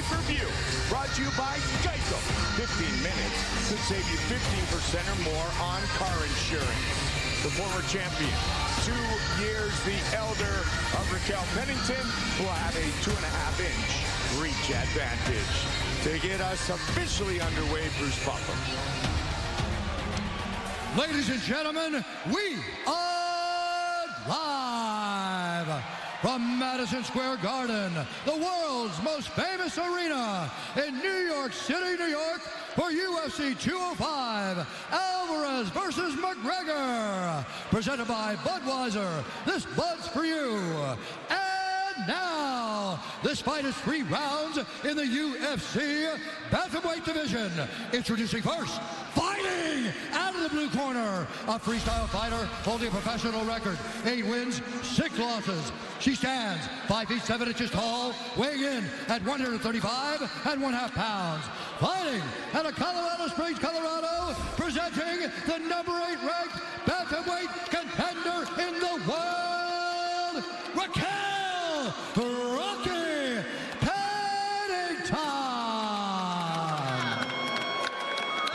pay-per-view. Brought to you by Geico. 15 minutes could save you 15% or more on car insurance. The former champion, 2 years the elder of Raquel Pennington, will have a 2.5-inch reach advantage. To get us officially underway, Bruce Buffer. Ladies and gentlemen, we are live from Madison Square Garden, the world's most famous arena in New York City, New York, for UFC 205, Alvarez versus McGregor, presented by Budweiser. This Bud's for you. And now, this fight is 3 rounds in the UFC bantamweight division. Introducing first, fighting out of the blue corner, a freestyle fighter holding a professional record, 8 wins, 6 losses. She stands 5 feet 7 inches tall, weighing in at 135.5 pounds. Fighting out of Colorado Springs, Colorado, presenting the number 8 ranked bantamweight contender in the world, Raquel Rocky Pennington.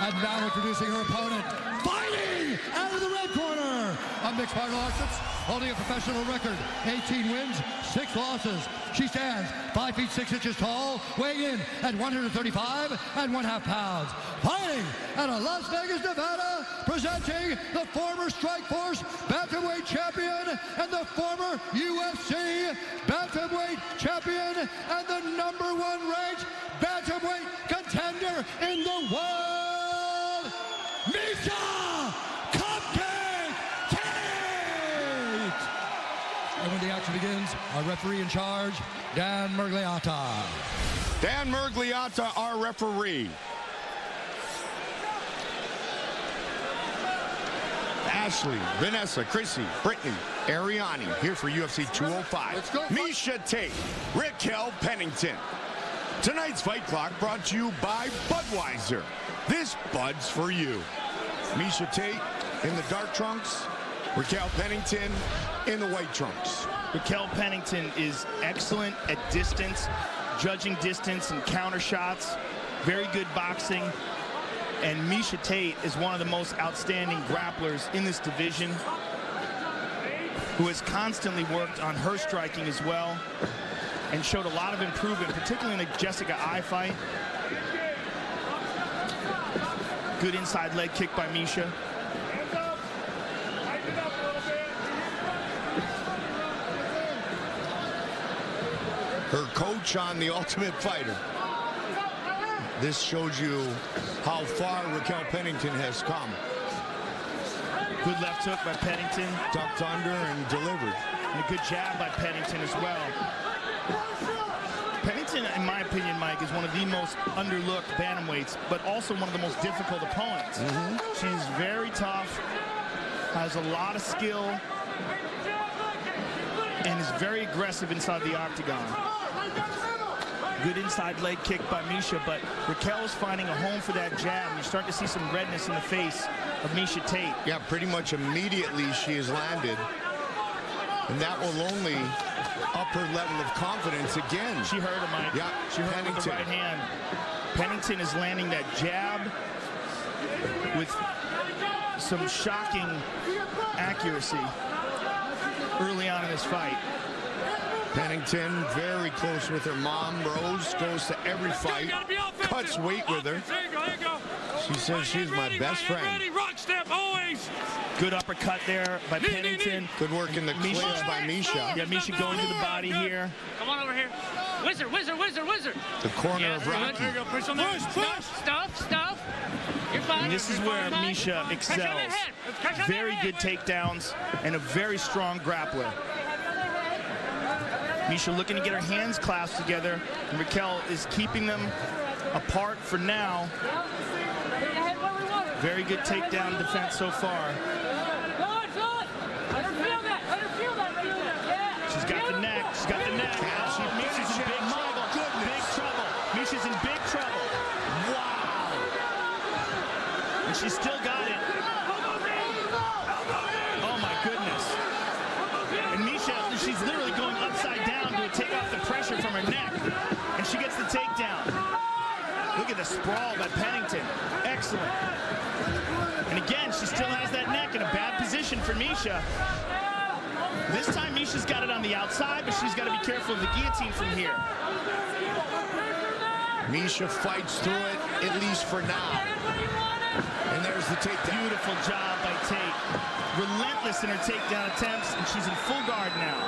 And now introducing her opponent, fighting out of the red corner, a mixed martial artist holding a professional record, 18 wins, 6 losses. She stands 5 feet 6 inches tall, weighing in at 135.5 pounds. Fighting out of Las Vegas, Nevada, presenting the former Strikeforce bantamweight champion and the former UFC bantamweight champion and the number 1 ranked bantamweight contender in the world, Miesha! And when the action begins, our referee in charge, Dan Murgliata. Dan Murgliata, our referee. Ashley, Vanessa, Chrissy, Brittany, Ariani, here for UFC 205. Let's go. Miesha Tate, Raquel Pennington. Tonight's fight clock brought to you by Budweiser. This Bud's for you. Miesha Tate in the dark trunks, Raquel Pennington in the white trunks. Raquel Pennington is excellent at distance, judging distance and counter shots, very good boxing. And Miesha Tate is one of the most outstanding grapplers in this division, who has constantly worked on her striking as well and showed a lot of improvement, particularly in the Jessica Eye fight. Good inside leg kick by Miesha. Her coach on The Ultimate Fighter. This shows you how far Raquel Pennington has come. Good left hook by Pennington. Ducked under and delivered. And a good jab by Pennington as well. Pennington, in my opinion, Mike, is one of the most underlooked bantamweights, but also one of the most difficult opponents. She's very tough, has a lot of skill, and is very aggressive inside the octagon. Good inside leg kick by Miesha, but Raquel is finding a home for that jab. You're starting to see some redness in the face of Miesha Tate. Yeah, pretty much immediately she has landed. And that will only up her level of confidence again. She heard her, Mike. Yeah, she heard her with the right hand. Pennington is landing that jab with some shocking accuracy early on in this fight. Pennington very close with her mom. Rose goes to every fight, cuts weight with her. She says she's my best friend. Good uppercut there by Pennington. Good work in the clinch by Miesha. Yeah, Miesha going to the body here. Come on over here. Wizard, wizard, wizard, wizard. The corner of Rocky. There you go. Push on there. Stuff. You're fine. And this is where Miesha excels. Very good takedowns and a very strong grappler. Miesha looking to get her hands clasped together, and Raquel is keeping them apart for now. Very good takedown defense so far. She's got the neck. She's got the neck. Miesha's in big trouble. Big trouble. Miesha's in big trouble. Wow. And she's still got it. Oh my goodness. And Miesha, she's literally going upside down to take off the pressure from her neck. And she gets the takedown. sprawl by Pennington. Excellent. And again, she still has that neck in a bad position for Miesha. This time Miesha's got it on the outside, but she's got to be careful of the guillotine from here. Miesha fights through it, at least for now. And there's the takedown. Beautiful job by Tate. Relentless in her takedown attempts, and she's in full guard now.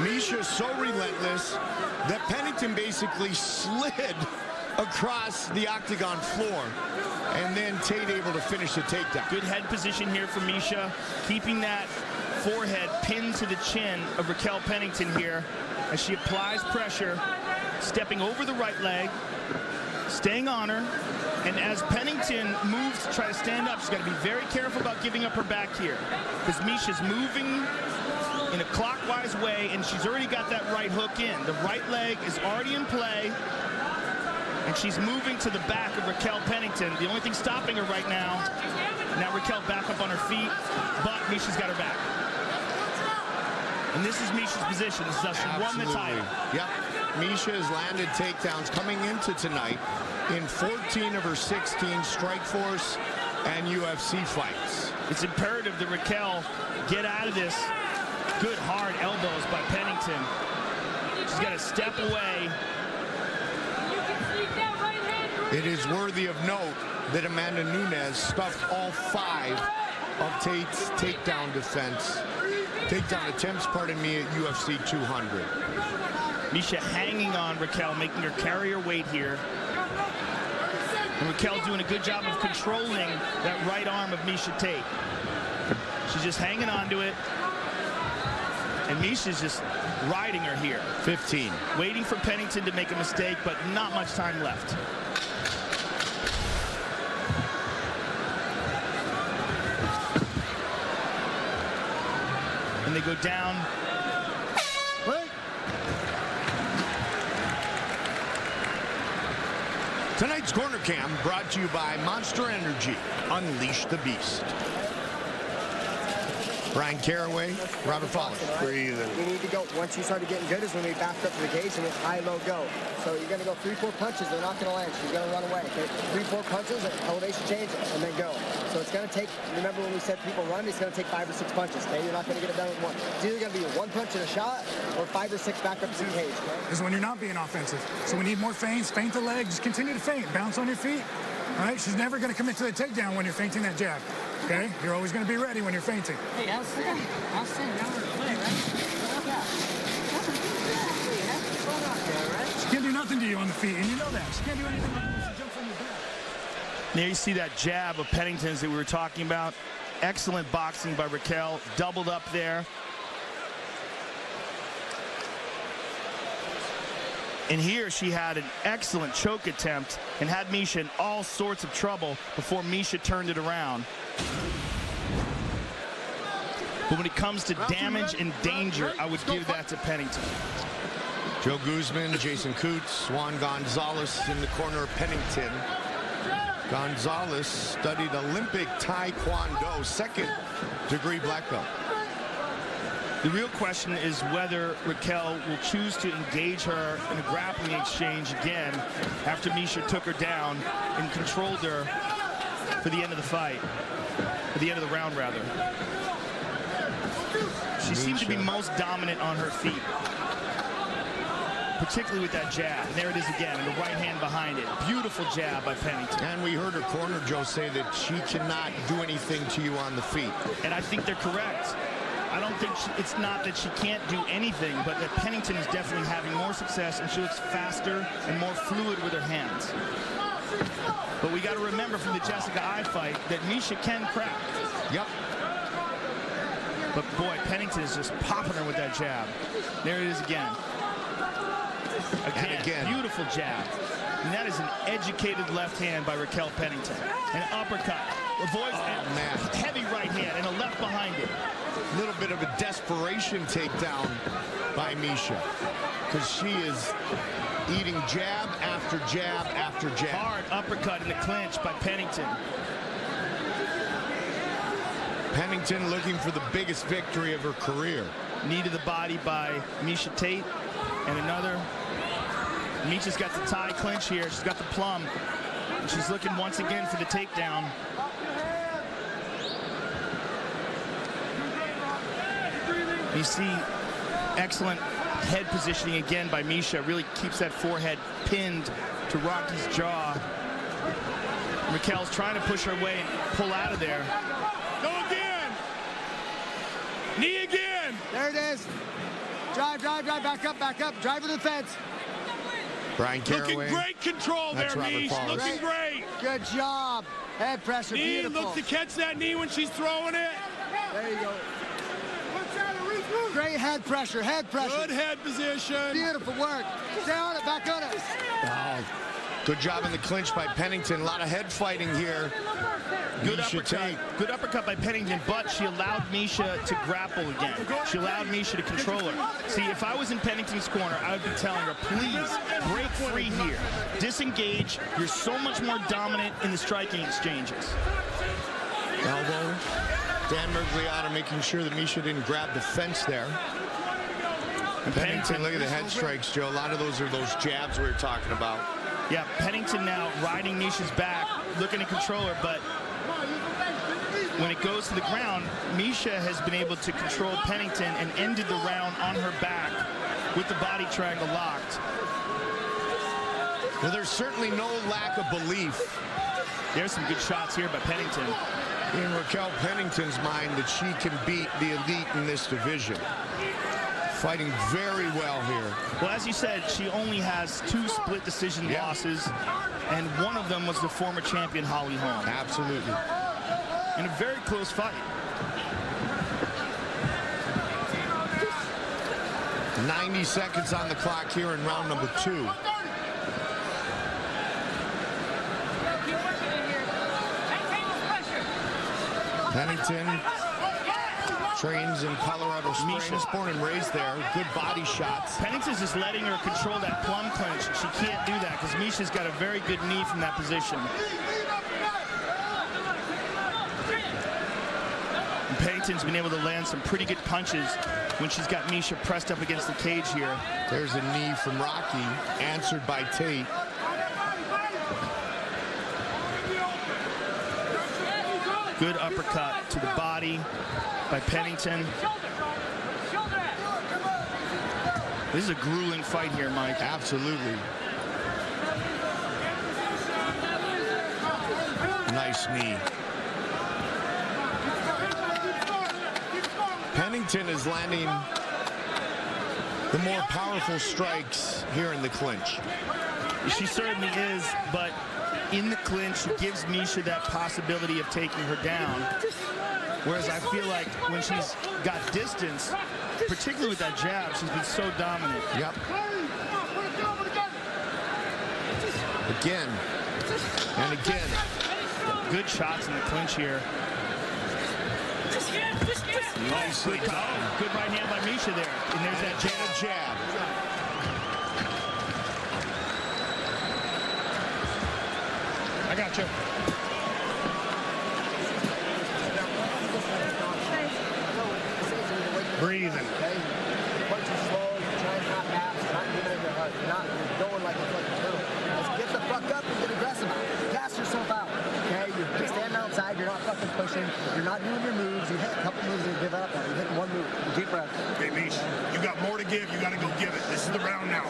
Miesha's so relentless that Pennington basically slid across the octagon floor, and then Tate able to finish the takedown. Good head position here for Miesha, keeping that forehead pinned to the chin of Raquel Pennington here as she applies pressure, stepping over the right leg, staying on her, and as Pennington moves to try to stand up, she's got to be very careful about giving up her back here, because Miesha's moving in a clockwise way, and she's already got that right hook in. The right leg is already in play, and she's moving to the back of Raquel Pennington. The only thing stopping her right now Raquel back up on her feet, but Miesha's got her back. And this is Miesha's position. This is how she won the title. Yep. Miesha has landed takedowns coming into tonight in 14 of her 16 Strikeforce and UFC fights. It's imperative that Raquel get out of this. Good hard elbows by Pennington. She's got to step away. It is worthy of note that Amanda Nunes stuffed all 5 of Tate's takedown attempts, pardon me, at UFC 200. Miesha hanging on Raquel, making her carry her weight here. And Raquel doing a good job of controlling that right arm of Miesha Tate. She's just hanging on to it. And Miesha's just riding her here. 15. Waiting for Pennington to make a mistake, but not much time left. And they go down. What? Tonight's Corner Cam brought to you by Monster Energy. Unleash the Beast. Brian Caraway, Robert Fowler. Breathing. You need to go, once you started getting good is when we backed up to the cage and went high, low, go. So you're going to go 3-4 punches, they're not going to land. She's going to run away. Okay? 3-4 punches, elevation change, and then go. So it's going to take, remember when we said people run, it's going to take 5 or 6 punches, okay? You're not going to get it done with one. It's either going to be 1 punch and a shot, or 5 or 6 back up to the cage, okay? This is when you're not being offensive. So we need more feints, feint the leg, just continue to feint, bounce on your feet. All right, she's never going to commit to the takedown when you're feinting that jab. Okay, you're always going to be ready when you're feinting. Hey, how's that? How's that? Now we're play, right? She can't do nothing to you on the feet, and you know that. She can't do anything when she jumps on your back. There you see that jab of Pennington's that we were talking about. Excellent boxing by Raquel, doubled up there. And here she had an excellent choke attempt and had Miesha in all sorts of trouble before Miesha turned it around. But when it comes to damage and danger, I would give that to Pennington. Joe Guzman, Jason Coots, Juan Gonzalez in the corner of Pennington. Gonzalez studied Olympic Taekwondo, 2nd degree black belt. The real question is whether Raquel will choose to engage her in a grappling exchange again after Miesha took her down and controlled her for the end of the fight, for the end of the round, rather. She seemed to be most dominant on her feet, particularly with that jab. And there it is again, and the right hand behind it. Beautiful jab by Pennington. And we heard her corner, Joe, say that she cannot do anything to you on the feet. And I think they're correct. I don't think it's not that she can't do anything, but that Pennington is definitely having more success, and she looks faster and more fluid with her hands. But we got to remember from the Jessica I fight that Miesha can crack. Yep. But boy, Pennington is just popping her with that jab. There it is again. Again. Beautiful jab. And that is an educated left hand by Raquel Pennington. An uppercut. Avoids heavy right hand and a left behind it. A little bit of a desperation takedown by Miesha, because she is eating jab after jab after jab. Hard uppercut in the clinch by Pennington. Pennington looking for the biggest victory of her career. Knee to the body by Miesha Tate, and another Miesha's got the tie clinch here. She's got the plum. And she's looking once again for the takedown. You see excellent head positioning again by Miesha. Really keeps that forehead pinned to Rocky's jaw. Raquel's trying to push her way and pull out of there. Go again. Knee again. There it is. Drive, drive, drive, back up, drive to the fence. Brian Caraway. Looking great control there, Miesha. Looking great. Good job. Head pressure, knee, beautiful. Look to catch that knee when she's throwing it. There you go. Great head pressure, head pressure. Good head position. Beautiful work. Stay on it, back on it. Oh, good job in the clinch by Pennington. A lot of head fighting here. Good uppercut. Good uppercut by Pennington, but she allowed Miesha to grapple again. She allowed Miesha to control her. See, if I was in Pennington's corner, I would be telling her, please break free here. Disengage. You're so much more dominant in the striking exchanges. Elbow. Dan Mergliata making sure that Miesha didn't grab the fence there. And Pennington, look at the head strikes, Joe. A lot of those are those jabs we were talking about. Yeah, Pennington now riding Miesha's back, looking to control her, but when it goes to the ground, Miesha has been able to control Pennington and ended the round on her back with the body triangle locked. Well, there's certainly no lack of belief. There's some good shots here by Pennington. In Raquel Pennington's mind that she can beat the elite in this division. Fighting very well here. Well, as you said, she only has 2 split decision losses, and one of them was the former champion Holly Holm. Absolutely. In a very close fight. 90 seconds on the clock here in round number 2. Pennington trains in Colorado Springs, born and raised there. Good body shots. Pennington's just letting her control that plum clinch. She can't do that because Miesha's got a very good knee from that position. And Pennington's been able to land some pretty good punches when she's got Miesha pressed up against the cage here. There's a knee from Rocky, answered by Tate. Good uppercut to the body by Pennington. This is a grueling fight here, Mike. Absolutely. Nice knee. Pennington is landing the more powerful strikes here in the clinch. She certainly is, but in the clinch, she gives Miesha that possibility of taking her down. Whereas I feel like when she's got distance, particularly with that jab, she's been so dominant. Yep. Again. And again. Good shots in the clinch here. Nicely done. Good right hand by Miesha there. And there's that jab. I got you. Breathing. Okay? Punch is slow, you're trying not fast, you're not giving it your heart, you're going like a fucking turtle. Let's get the fuck up and get aggressive. Gas yourself out. Okay? You're standing outside, you're not fucking pushing, you're not doing your moves, you hit a couple moves and you give up, you hit one move. Deep breath. Hey, Miesha, you got more to give, you gotta go give it. This is the round now.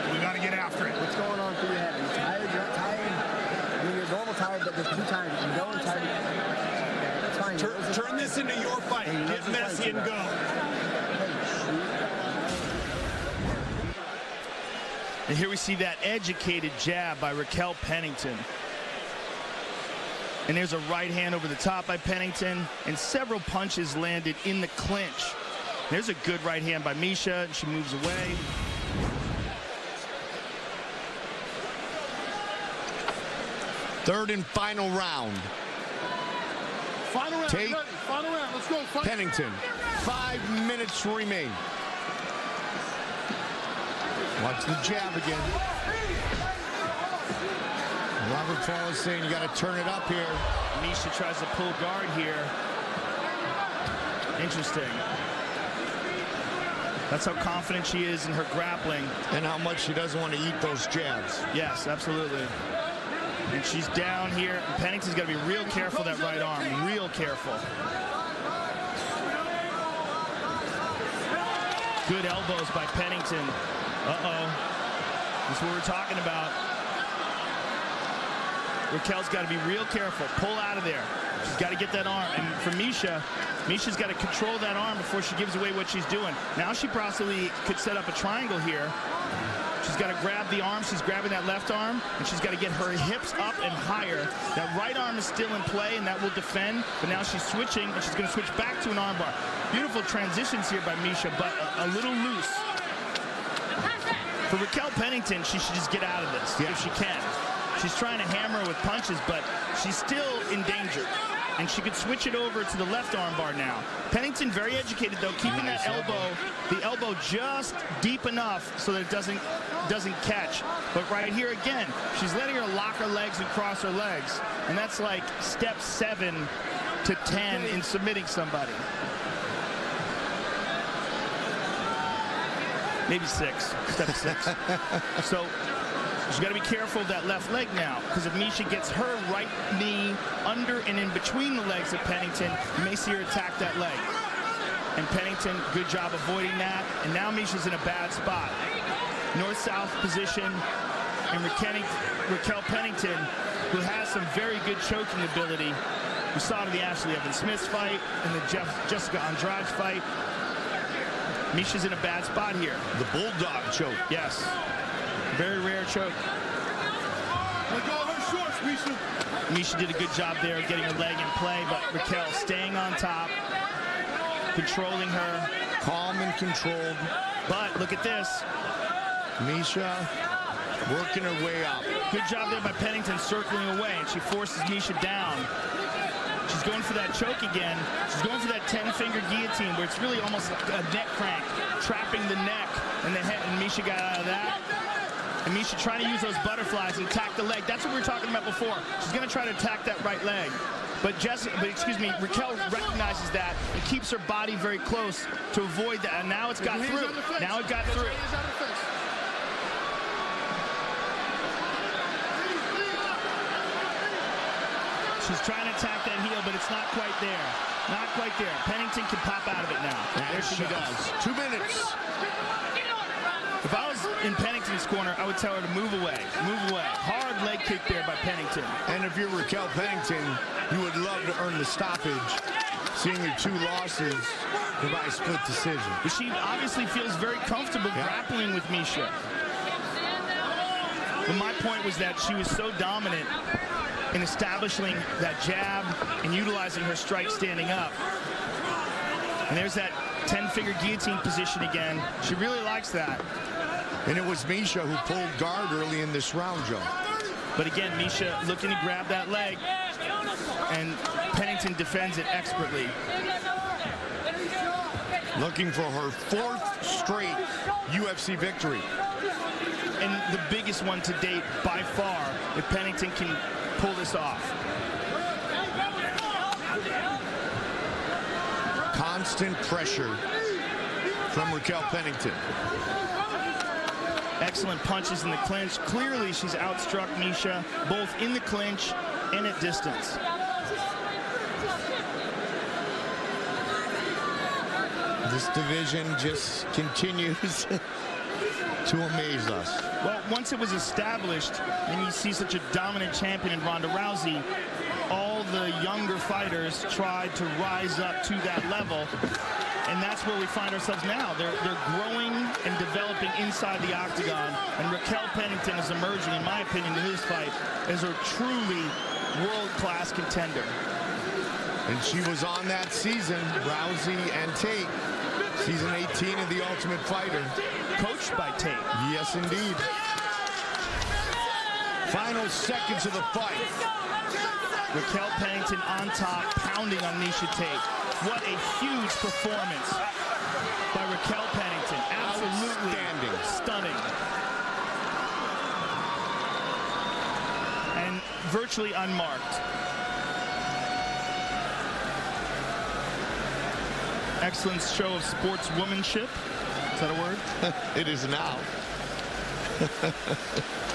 We gotta get after it. What's going on through your head? Are you tired? You're not tired? I mean, you're normal tired, but you're too tired. You go and tired. It's fine. Turn this into your fight. Get messy and go. And here we see that educated jab by Raquel Pennington. And there's a right hand over the top by Pennington, and several punches landed in the clinch. There's a good right hand by Miesha, and she moves away. Third and final round. Final round. Tate, Final round. Let's go. Fight. Pennington. 5 minutes remain. Watch the jab again. Robert Paul is saying you got to turn it up here. Miesha tries to pull guard here. Interesting. That's how confident she is in her grappling. And how much she doesn't want to eat those jabs. Yes, absolutely. And she's down here. Pennington's got to be real careful that right arm. Real careful. Good elbows by Pennington. Uh-oh. That's what we're talking about. Raquel's got to be real careful. Pull out of there. She's got to get that arm. And for Miesha, Miesha's got to control that arm before she gives away what she's doing. Now she possibly could set up a triangle here. She's got to grab the arm. She's grabbing that left arm, and she's got to get her hips up and higher. That right arm is still in play, and that will defend. But now she's switching, and she's going to switch back to an arm bar. Beautiful transitions here by Miesha, but a little loose. For Raquel Pennington, she should just get out of this if she can. She's trying to hammer with punches, but she's still in danger. And she could switch it over to the left arm bar now. Pennington very educated though, keeping that elbow just deep enough so that it doesn't catch. But right here again, she's letting her lock her legs and cross her legs. And that's like step 7 to 10 in submitting somebody. Maybe 6, step 6. So she's got to be careful of that left leg now, because if Miesha gets her right knee under and in between the legs of Pennington, you may see her attack that leg. And Pennington, good job avoiding that. And now Miesha's in a bad spot. North-south position, and Raquel Pennington, who has some very good choking ability. We saw it in the Ashley Evans-Smith fight, and the Jessica Andrade fight. Miesha's in a bad spot here. The bulldog choke. Yes. Very rare choke. Let go of her shorts, Miesha. Miesha did a good job there getting her leg in play, but Raquel staying on top, controlling her. Calm and controlled. But look at this. Miesha working her way up. Good job there by Pennington circling away, and she forces Miesha down. She's going for that choke again. She's going for that 10-finger guillotine, where it's really almost like a neck crank, trapping the neck and the head, and Miesha got out of that. And Miesha trying to use those butterflies and attack the leg. That's what we were talking about before. She's going to try to attack that right leg. But Raquel recognizes that and keeps her body very close to avoid that. And now it's got through. Now it got through. She's trying to attack that heel, but it's not quite there. Not quite there. Pennington can pop out of it now. There she does. 2 minutes. If I was in Pennington's corner, I would tell her to move away. Move away. Hard leg kick there by Pennington. And if you're Raquel Pennington, you would love to earn the stoppage, seeing your 2 losses by a split decision. But she obviously feels very comfortable grappling with Miesha. But my point was that she was so dominant in establishing that jab and utilizing her strike standing up. And there's that 10-finger guillotine position again. She really likes that. And it was Miesha who pulled guard early in this round, Joe. But again, Miesha looking to grab that leg, and Pennington defends it expertly. Looking for her 4th straight UFC victory. And the biggest one to date by far, if Pennington can pull this off. Constant pressure from Raquel Pennington. Excellent punches in the clinch. Clearly, she's outstruck Miesha, both in the clinch and at distance. This division just continues to amaze us. Well, once it was established, and you see such a dominant champion in Ronda Rousey, all the younger fighters tried to rise up to that level, and that's where we find ourselves now. They're growing and developing inside the octagon, and Raquel Pennington is emerging, in my opinion, in this fight as a truly world-class contender. And she was on that season, Rousey and Tate, season 18 of The Ultimate Fighter. Coached by Tate. Yes, indeed. Final seconds of the fight. Raquel Pennington on top, pounding on Miesha Tate. What a huge performance by Raquel Pennington. Absolutely stunning. And virtually unmarked. Excellent show of sportswomanship Is that a word? It is now. It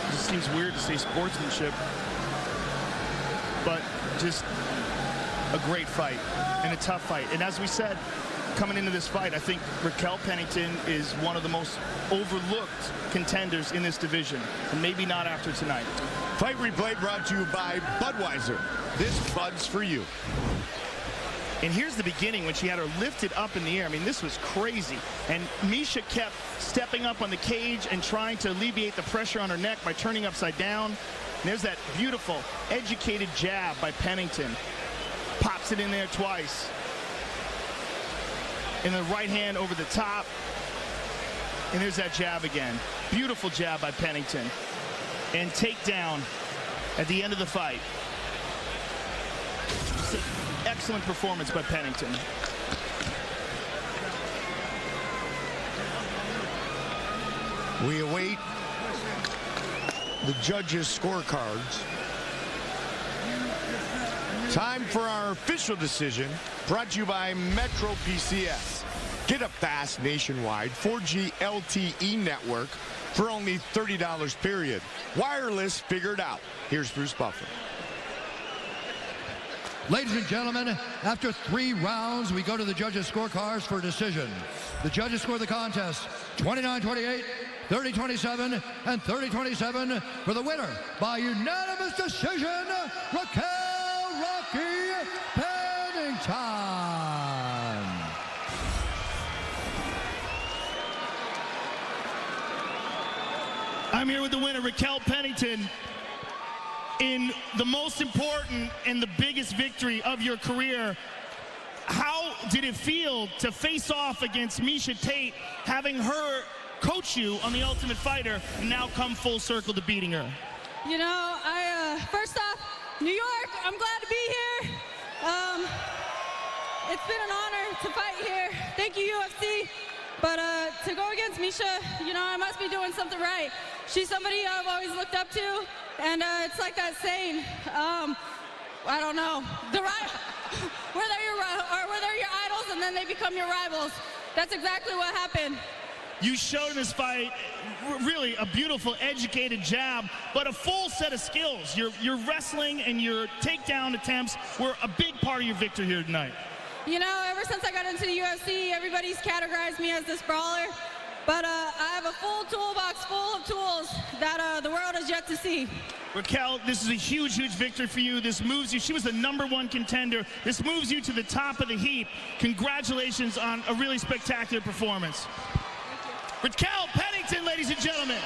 just seems weird to say sportsmanship. But just a great fight and a tough fight. And as we said, coming into this fight, I think Raquel Pennington is one of the most overlooked contenders in this division, and maybe not after tonight. Fight replay brought to you by Budweiser. This Bud's for you. And here's the beginning when she had her lifted up in the air. I mean, this was crazy. And Miesha kept stepping up on the cage and trying to alleviate the pressure on her neck by turning upside down. And there's that beautiful, educated jab by Pennington. Pops it in there twice. And the right hand over the top. And there's that jab again. Beautiful jab by Pennington. And takedown at the end of the fight. Just an excellent performance by Pennington. We await the judges' scorecards. Time for our official decision, brought to you by Metro PCS. Get a fast nationwide 4G LTE network for only $30 period. Wireless figured out. Here's Bruce Buffer. Ladies and gentlemen, after 3 rounds, we go to the judges' scorecards for a decision. The judges score the contest 29-28, 30-27, and 30-27 for the winner by unanimous decision, Raquel "Rocky" Pennington. I'm here with the winner, Raquel Pennington, in the most important and the biggest victory of your career. How did it feel to face off against Miesha Tate, having her coach you on The Ultimate Fighter, and now come full circle to beating her? You know, first off, New York, I'm glad to be here. It's been an honor to fight here. Thank you, UFC. But to go against Miesha, you know, I must be doing something right. She's somebody I've always looked up to, and it's like that saying, I don't know, where they're your idols and then they become your rivals. That's exactly what happened. You showed in this fight really a beautiful, educated jab, but a full set of skills. Your wrestling and your takedown attempts were a big part of your victory here tonight. You know, ever since I got into the UFC, everybody's categorized me as this brawler, but I have a full toolbox full of tools that the world has yet to see. Raquel, this is a huge, huge victory for you. This moves you. She was the #1 contender. This moves you to the top of the heap. Congratulations on a really spectacular performance. Raquel Pennington, ladies and gentlemen.